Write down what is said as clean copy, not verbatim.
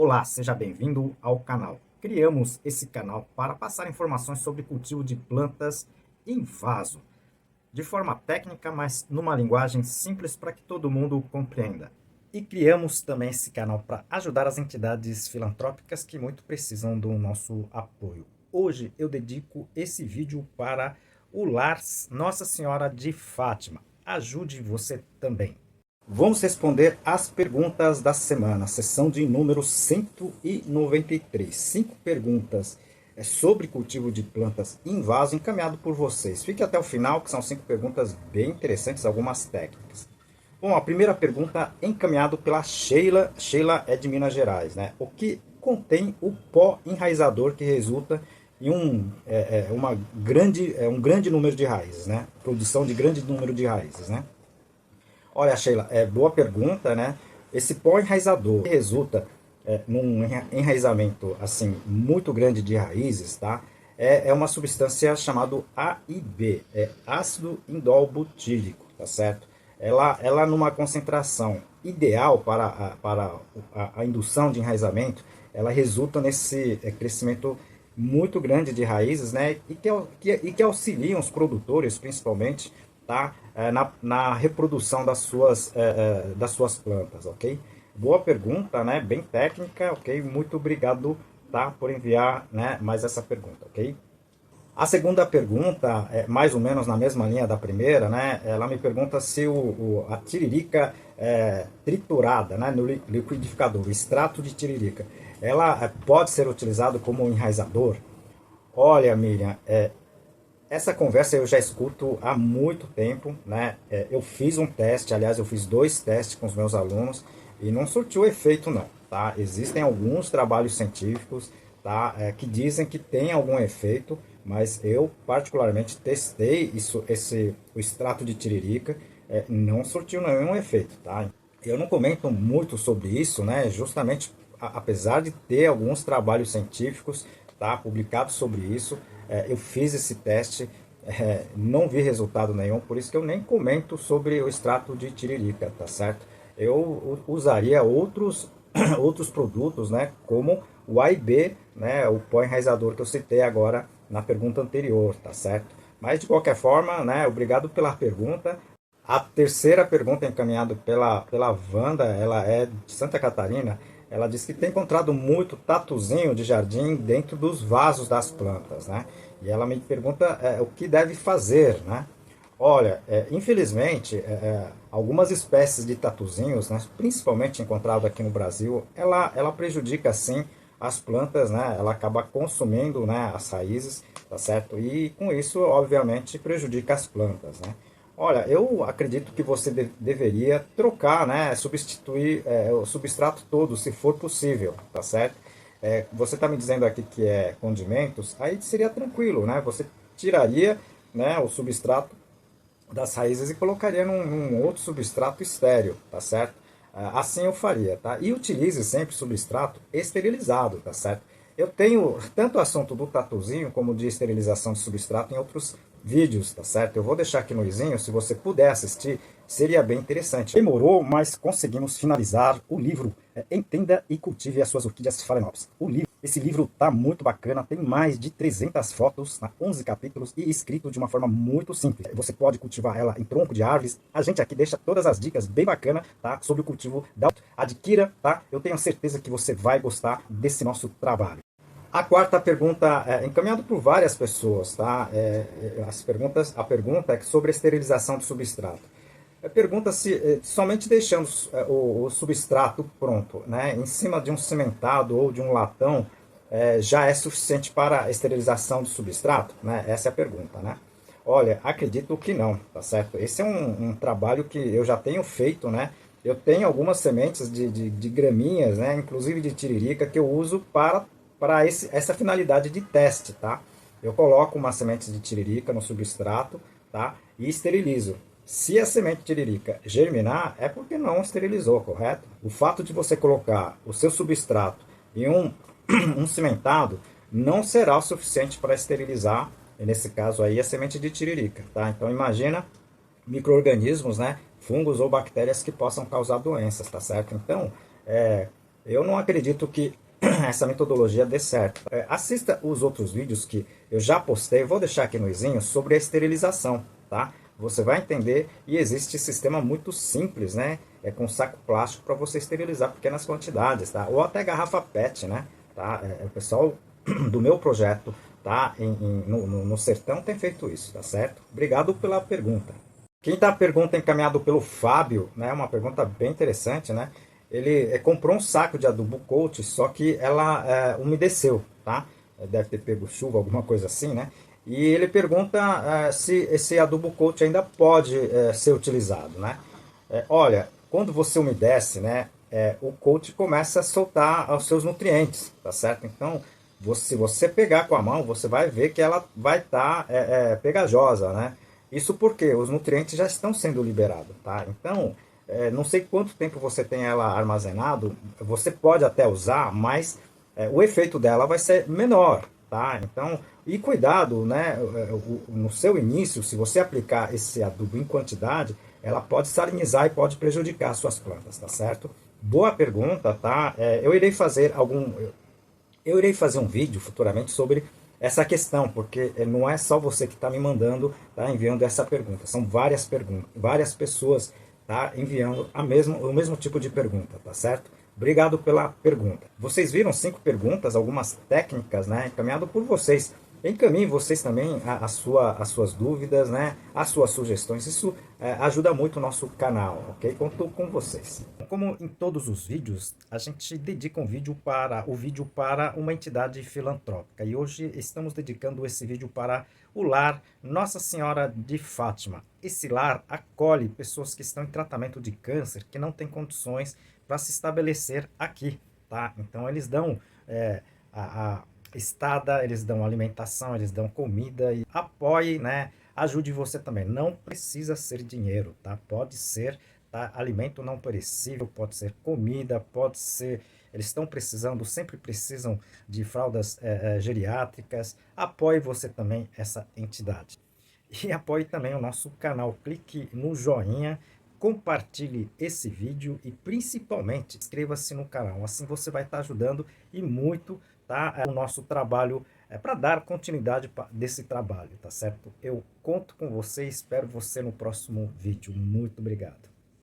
Olá, seja bem-vindo ao canal. Criamos esse canal para passar informações sobre cultivo de plantas em vaso, de forma técnica, mas numa linguagem simples para que todo mundo compreenda. E criamos também esse canal para ajudar as entidades filantrópicas que muito precisam do nosso apoio. Hoje eu dedico esse vídeo para o Lar Nossa Senhora de Fátima. Ajude você também. Vamos responder as perguntas da semana, sessão de número 193. 5 perguntas sobre cultivo de plantas em vaso, encaminhado por vocês. Fique até o final, que são 5 perguntas bem interessantes, algumas técnicas. Bom, a primeira pergunta encaminhado pela Sheila. Sheila é de Minas Gerais, né? O que contém o pó enraizador que resulta em um grande número de raízes, né? Produção de grande número de raízes, né? Olha, Sheila, boa pergunta, né? Esse pó enraizador resulta num enraizamento assim muito grande de raízes, tá? É uma substância chamada AIB, ácido indolbutírico, tá certo? Ela numa concentração ideal para a indução de enraizamento, ela resulta nesse crescimento muito grande de raízes, né? E que auxiliam os produtores, principalmente, tá? Na reprodução das suas plantas, ok? Boa pergunta, né? Bem técnica, ok? Muito obrigado, tá? Por enviar, né, mais essa pergunta, ok? A segunda pergunta é mais ou menos na mesma linha da primeira, né? Ela me pergunta se a tiririca triturada, né, no liquidificador, o extrato de tiririca, ela pode ser utilizado como um enraizador? Olha, Miriam, essa conversa eu já escuto há muito tempo, né? Eu fiz um teste, aliás, eu fiz 2 testes com os meus alunos e não surtiu efeito não, tá? Existem alguns trabalhos científicos, tá? Que dizem que tem algum efeito, mas eu particularmente testei o extrato de tiririca, não surtiu nenhum efeito, tá? Eu não comento muito sobre isso, né? Justamente apesar de ter alguns trabalhos científicos, tá, publicados sobre isso, eu fiz esse teste, não vi resultado nenhum, por isso que eu nem comento sobre o extrato de tiririca, tá certo? Eu usaria outros produtos, né, como o AIB, né, o pó enraizador que eu citei agora na pergunta anterior, tá certo? Mas de qualquer forma, né, obrigado pela pergunta. A terceira pergunta encaminhada pela Wanda, ela é de Santa Catarina. Ela diz que tem encontrado muito tatuzinho de jardim dentro dos vasos das plantas, né? E ela me pergunta o que deve fazer, né? Olha, infelizmente, algumas espécies de tatuzinhos, né, principalmente encontrado aqui no Brasil, ela prejudica, sim, as plantas, né? Ela acaba consumindo, né, as raízes, tá certo? E com isso, obviamente, prejudica as plantas, né? Olha, eu acredito que você deveria trocar, né, substituir o substrato todo, se for possível, tá certo? Você está me dizendo aqui que é condimentos, aí seria tranquilo, né? Você tiraria, né, o substrato das raízes e colocaria num outro substrato estéreo, tá certo? Assim eu faria, tá? E utilize sempre substrato esterilizado, tá certo? Eu tenho tanto o assunto do tatuzinho como de esterilização de substrato em outros vídeos, tá certo? Eu vou deixar aqui no izinho, se você puder assistir, seria bem interessante. Demorou, mas conseguimos finalizar o livro Entenda e Cultive as Suas Orquídeas Phalaenopsis. Esse livro tá muito bacana, tem mais de 300 fotos, 11 capítulos e escrito de uma forma muito simples. Você pode cultivar ela em tronco de árvores. A gente aqui deixa todas as dicas bem bacanas, tá, sobre o cultivo da adquira, tá? Eu tenho certeza que você vai gostar desse nosso trabalho. A quarta pergunta é encaminhada por várias pessoas, tá? A pergunta é sobre a esterilização do substrato. Pergunta se somente deixando o substrato pronto, né, em cima de um cimentado ou de um latão, já é suficiente para a esterilização do substrato? Né? Essa é a pergunta, né? Olha, acredito que não, tá certo? Esse é um trabalho que eu já tenho feito, né? Eu tenho algumas sementes de graminhas, né, inclusive de tiririca, que eu uso para essa finalidade de teste, tá? Eu coloco uma semente de tiririca no substrato, tá? E esterilizo. Se a semente de tiririca germinar, é porque não esterilizou, correto? O fato de você colocar o seu substrato em um cimentado não será o suficiente para esterilizar, nesse caso aí, a semente de tiririca, tá? Então imagina micro-organismos, né, fungos ou bactérias que possam causar doenças, tá certo? Então, Eu não acredito que essa metodologia dê certo. Assista os outros vídeos que eu já postei, vou deixar aqui no izinho, sobre a esterilização, tá? Você vai entender, e existe sistema muito simples, né? Com saco plástico para você esterilizar pequenas quantidades, tá? Ou até garrafa PET, né? Tá? O pessoal do meu projeto, tá? No sertão tem feito isso, tá certo? Obrigado pela pergunta. Quinta pergunta encaminhado pelo Fábio, né? Uma pergunta bem interessante, né? Ele comprou um saco de adubo coat, só que ela umedeceu, tá? Deve ter pego chuva, alguma coisa assim, né? E ele pergunta se esse adubo coat ainda pode ser utilizado, né? Olha, quando você umedece, né? O coat começa a soltar os seus nutrientes, tá certo? Então, se você pegar com a mão, você vai ver que ela vai estar pegajosa, né? Isso porque os nutrientes já estão sendo liberados, tá? Então, não sei quanto tempo você tem ela armazenado, você pode até usar, mas o efeito dela vai ser menor, tá? Então, e cuidado, né? No seu início, se você aplicar esse adubo em quantidade, ela pode salinizar e pode prejudicar as suas plantas, tá certo? Boa pergunta, tá? Eu irei fazer um vídeo futuramente sobre essa questão, porque não é só você que está me mandando, tá enviando essa pergunta. São várias perguntas, várias pessoas tá enviando o mesmo tipo de pergunta, tá certo? Obrigado pela pergunta. Vocês viram 5 perguntas, algumas técnicas, né, encaminhado por vocês. Encaminhe vocês também as suas dúvidas, né, as suas sugestões. Isso ajuda muito o nosso canal, ok? Conto com vocês. Como em todos os vídeos, a gente dedica o vídeo para uma entidade filantrópica. E hoje estamos dedicando esse vídeo para o lar Nossa Senhora de Fátima. Esse lar acolhe pessoas que estão em tratamento de câncer, que não têm condições para se estabelecer aqui, tá? Então eles dão a estada, eles dão alimentação, eles dão comida e apoie, né? Ajude você também. Não precisa ser dinheiro, tá? Pode ser, tá? Alimento não perecível, pode ser comida, pode ser. Eles estão precisando, sempre precisam de fraldas geriátricas. Apoie você também essa entidade. E apoie também o nosso canal. Clique no joinha, compartilhe esse vídeo e principalmente inscreva-se no canal. Assim você vai estar ajudando e muito, tá, o nosso trabalho para dar continuidade desse trabalho, tá certo? Eu conto com você e espero você no próximo vídeo. Muito obrigado.